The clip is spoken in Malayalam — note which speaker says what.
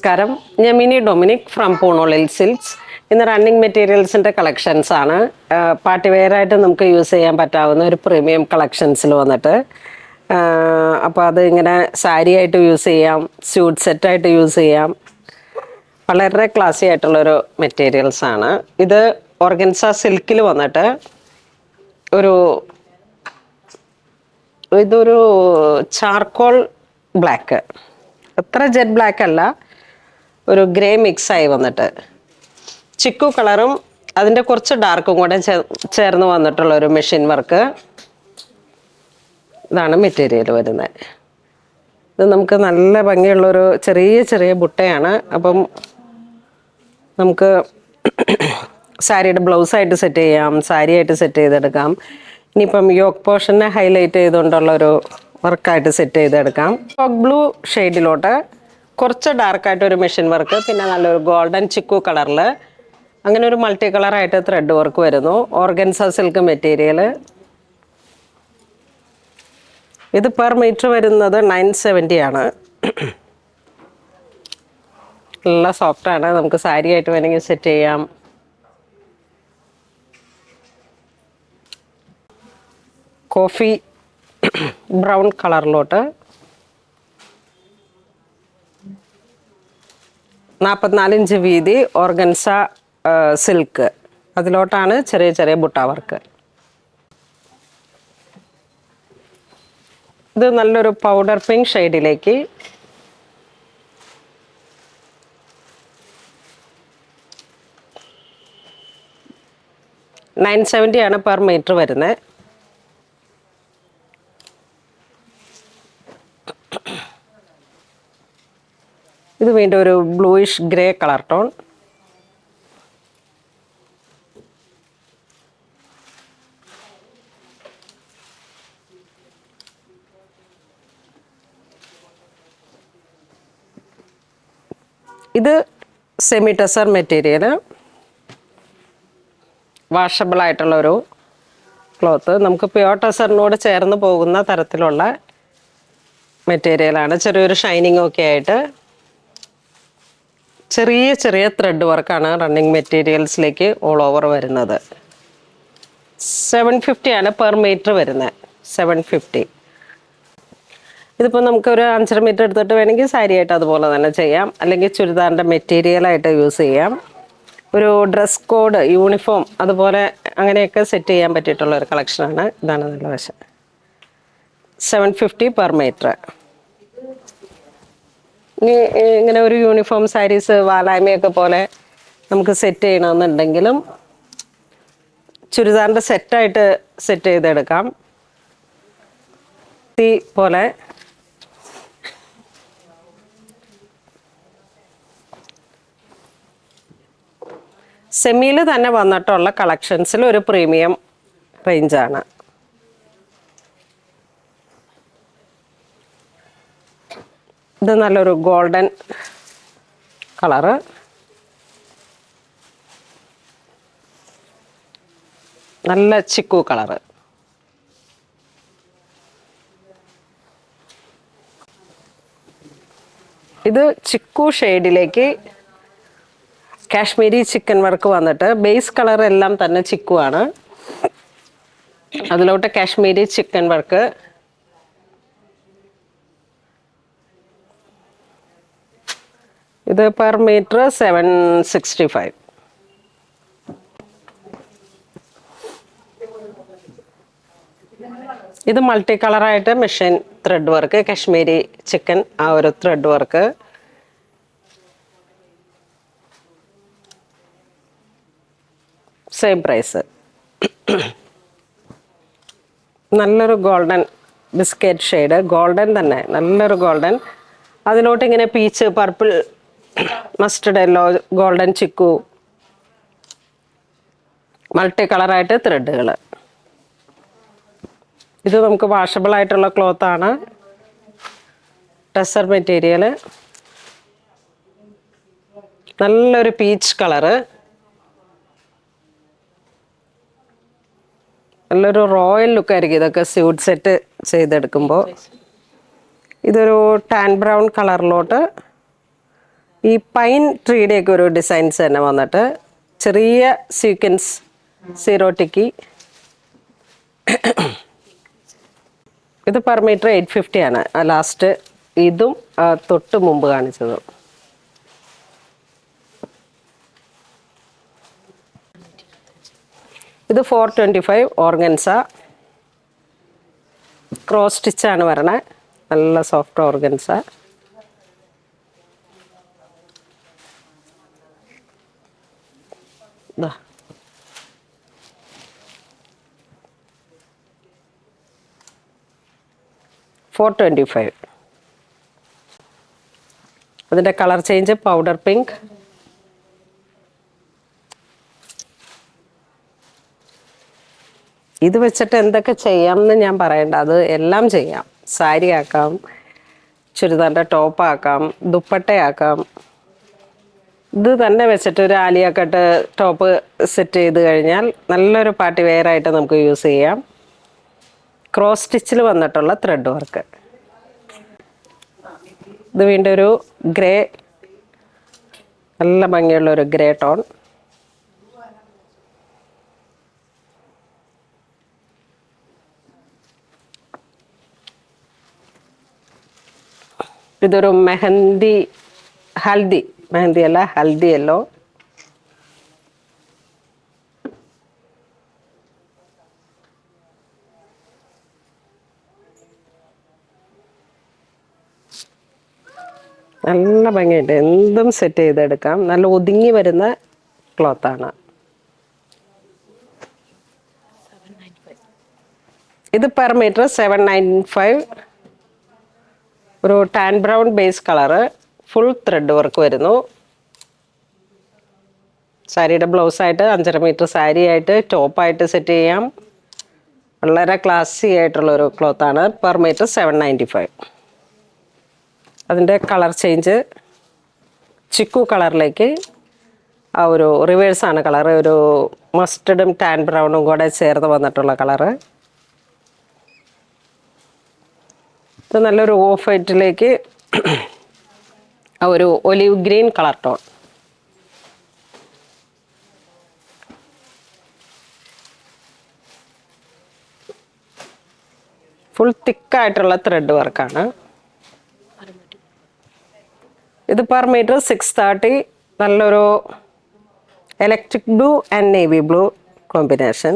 Speaker 1: നമസ്കാരം, ഞാൻ മിനി ഡൊമിനിക് ഫ്രം പൂണോളിൽ സിൽക്സ്. ഇന്ന് റണ്ണിങ് മെറ്റീരിയൽസിൻ്റെ കളക്ഷൻസ് ആണ്. പാർട്ടി വെയർ ആയിട്ട് നമുക്ക് യൂസ് ചെയ്യാൻ പറ്റാവുന്ന ഒരു പ്രീമിയം കളക്ഷൻസിൽ വന്നിട്ട്, അപ്പോൾ അത് ഇങ്ങനെ സാരി ആയിട്ട് യൂസ് ചെയ്യാം, സ്യൂട്ട് സെറ്റായിട്ട് യൂസ് ചെയ്യാം. വളരെ ക്ലാസി ആയിട്ടുള്ളൊരു മെറ്റീരിയൽസ് ആണ് ഇത്. ഓർഗൻസ സിൽക്കിൽ വന്നിട്ട് ഇതൊരു ചാർക്കോൾ ബ്ലാക്ക്, അത്ര ജെറ്റ് ബ്ലാക്ക് അല്ല, ഒരു ഗ്രേ മിക്സായി വന്നിട്ട് ചിക്കു കളറും അതിൻ്റെ കുറച്ച് ഡാർക്കും കൂടെ ചേർന്ന് വന്നിട്ടുള്ള ഒരു മെഷീൻ വർക്ക്. ഇതാണ് മെറ്റീരിയൽ വരുന്നത്. ഇത് നമുക്ക് നല്ല ഭംഗിയുള്ളൊരു ചെറിയ ചെറിയ ബുട്ടയാണ്. അപ്പം നമുക്ക് സാരിയുടെ ബ്ലൗസായിട്ട് സെറ്റ് ചെയ്യാം, സാരിയായിട്ട് സെറ്റ് ചെയ്തെടുക്കാം. ഇനിയിപ്പം യോക്ക് പോർഷനെ ഹൈലൈറ്റ് ചെയ്തുകൊണ്ടുള്ളൊരു വർക്കായിട്ട് സെറ്റ് ചെയ്തെടുക്കാം. യോക്ക് ബ്ലൂ ഷെയ്ഡിലോട്ട് കുറച്ച് ഡാർക്കായിട്ട് ഒരു മെഷീൻ വർക്ക്, പിന്നെ നല്ലൊരു ഗോൾഡൻ ചിക്കു കളറിൽ അങ്ങനെ ഒരു മൾട്ടി കളറായിട്ട് ത്രെഡ് വർക്ക് വരുന്നു. Organza silk material. ഇത് പെർ മീറ്റർ വരുന്നത് 970 ആണ്. നല്ല സോഫ്റ്റാണ്, നമുക്ക് സാരി ആയിട്ട് വേണമെങ്കിൽ സെറ്റ് ചെയ്യാം. കോഫി ബ്രൗൺ കളറിലോട്ട് 44 ഇഞ്ച് വീതി ഓർഗൻസ സിൽക്ക്, അതിലോട്ടാണ് ചെറിയ ചെറിയ ബുട്ട വർക്ക്. ഇത് നല്ലൊരു പൗഡർ പിങ്ക് ഷെയ്ഡിലേക്ക് $970 ആണ് പെർ മീറ്റർ വരുന്നത്. ഇത് വീണ്ടും ഒരു ബ്ലൂയിഷ് ഗ്രേ കളർ ടോൺ. ഇത് സെമി ടെസർ മെറ്റീരിയൽ, വാഷബിൾ ആയിട്ടുള്ളൊരു ക്ലോത്ത്. നമുക്ക് പ്യോർ ടെസറിനോട് ചേർന്ന് പോകുന്ന തരത്തിലുള്ള മെറ്റീരിയലാണ്. ചെറിയൊരു ഷൈനിങ് ഒക്കെ ആയിട്ട് ചെറിയ ചെറിയ ത്രെഡ് വർക്കാണ് റണ്ണിങ് മെറ്റീരിയൽസിലേക്ക് ഓൾ ഓവർ വരുന്നത്. 750 ആണ് പെർ മീറ്റർ വരുന്നത്. 750. ഇതിപ്പോൾ നമുക്കൊരു 5.5 മീറ്റർ എടുത്തിട്ട് വേണമെങ്കിൽ സാരിയായിട്ട് അതുപോലെ തന്നെ ചെയ്യാം, അല്ലെങ്കിൽ ചുരിദാറിൻ്റെ മെറ്റീരിയലായിട്ട് യൂസ് ചെയ്യാം. ഒരു ഡ്രസ് കോഡ്, യൂണിഫോം അതുപോലെ അങ്ങനെയൊക്കെ സെറ്റ് ചെയ്യാൻ പറ്റിയിട്ടുള്ള ഒരു കളക്ഷനാണ്. ഇതാണ് നല്ല വശം. 750 പെർ മീറ്റർ. ഇനി ഇങ്ങനെ ഒരു യൂണിഫോം സാരീസ് വാലായ്മയൊക്കെ പോലെ നമുക്ക് സെറ്റ് ചെയ്യണമെന്നുണ്ടെങ്കിലും ചുരിദാറിൻ്റെ സെറ്റായിട്ട് സെറ്റ് ചെയ്തെടുക്കാം. ഈ പോലെ സെമിയിൽ തന്നെ വന്നിട്ടുള്ള കളക്ഷൻസിൽ ഒരു പ്രീമിയം റേഞ്ചാണ്. ഇത് നല്ലൊരു ഗോൾഡൻ കളറ്. നല്ല ചിക്കു കളറ്. ഇത് ചിക്കു ഷെയ്ഡിലേക്ക് കാശ്മീരി ചിക്കൻ വർക്ക് വന്നിട്ട് ബേസ് കളർ എല്ലാം തന്നെ ചിക്കു ആണ്. അതിലോട്ട് കാശ്മീരി ചിക്കൻ വർക്ക്. ഇത് പെർ മീറ്റർ 765. ഇത് മൾട്ടി കളറായിട്ട് machine thread work, Kashmiri chikan ആ ഒരു ത്രെഡ് വർക്ക്. Same price. നല്ലൊരു ഗോൾഡൻ ബിസ്ക്കറ്റ് ഷെയ്ഡ്, ഗോൾഡൻ തന്നെ, നല്ലൊരു ഗോൾഡൻ. അതിലോട്ട് ഇങ്ങനെ peach, purple, mustard yellow, golden chikoo, multi കളറായിട്ട് ത്രെഡുകൾ. ഇത് നമുക്ക് വാഷബിൾ ആയിട്ടുള്ള ക്ലോത്താണ്. ടെസർ മെറ്റീരിയൽ. നല്ലൊരു പീച്ച് കളറ്, നല്ലൊരു റോയൽ ലുക്കായിരിക്കും ഇതൊക്കെ സ്യൂട്ട് സെറ്റ് ചെയ്തെടുക്കുമ്പോൾ. ഇതൊരു ടാൻ ബ്രൗൺ കളറിലോട്ട് ഈ പൈൻ ട്രീയുടെയൊക്കെ ഒരു ഡിസൈൻസ് തന്നെ വന്നിട്ട് ചെറിയ സീക്വൻസ് സീറോട്ടിക്ക്. ഇത് പെർ മീറ്റർ 850 ആണ്. ലാസ്റ്റ് ഇതും തൊട്ട് മുമ്പ് കാണിച്ചതും. ഇത് 425 ഓർഗൻസ ക്രോസ് സ്റ്റിച്ചാണ് വരണേ. നല്ല സോഫ്റ്റ് ഓർഗൻസ. ഇതാ 425. അതിൻ്റെ കളർ ചേഞ്ച് പൗഡർ പിങ്ക്. ഇത് വെച്ചിട്ട് എന്തൊക്കെ ചെയ്യാമെന്ന് ഞാൻ പറയണ്ട, അത് എല്ലാം ചെയ്യാം. സാരി ആക്കാം, ചുരിദാറിൻ്റെ ടോപ്പാക്കാം, ദുപ്പട്ടയാക്കാം. ഇത് തന്നെ വെച്ചിട്ട് ഒരു ആലിയ കട്ട് ടോപ്പ് സെറ്റ് ചെയ്ത് കഴിഞ്ഞാൽ നല്ലൊരു പാർട്ടി വെയർ ആയിട്ട് നമുക്ക് യൂസ് ചെയ്യാം. ക്രോസ് സ്റ്റിച്ചിൽ വന്നിട്ടുള്ള ത്രെഡ് വർക്ക്. ഇത് വീണ്ടും ഒരു ഗ്രേ, നല്ല ഭംഗിയുള്ള ഒരു ഗ്രേ ടോൺ. ഇതൊരു ഹൽദി അല്ല ഹൽദി യെല്ലോ. നല്ല ഭംഗിയുണ്ട്, എന്തും സെറ്റ് ചെയ്തെടുക്കാം. നല്ല ഒതുങ്ങി വരുന്ന ക്ലോത്താണ്. ഇത് പെർ മീറ്റർ 795. ഒരു tan brown base colour, full thread work വരുന്നു. സാരിയുടെ ബ്ലൗസായിട്ട് 5.5 മീറ്റർ സാരി ആയിട്ട് ടോപ്പായിട്ട് സെറ്റ് ചെയ്യാം. വളരെ ക്ലാസി ആയിട്ടുള്ളൊരു ക്ലോത്താണ്. Per metre 795. അതിൻ്റെ കളർ ചേഞ്ച് ചിക്കു കളറിലേക്ക്, ആ ഒരു റിവേഴ്സാണ് കളറ്. ഒരു മസ്റ്റർഡും ടാൻ ബ്രൗണും കൂടെ ചേർന്ന് വന്നിട്ടുള്ള കളറ്. ഇത് നല്ലൊരു ഓഫ് വൈറ്റിലേക്ക് ആ ഒരു olive green colour tone. Full തിക്കായിട്ടുള്ള ത്രെഡ് വർക്കാണ്. ഇത് പെർ മീറ്റർ 630. നല്ലൊരു electric blue and navy blue combination.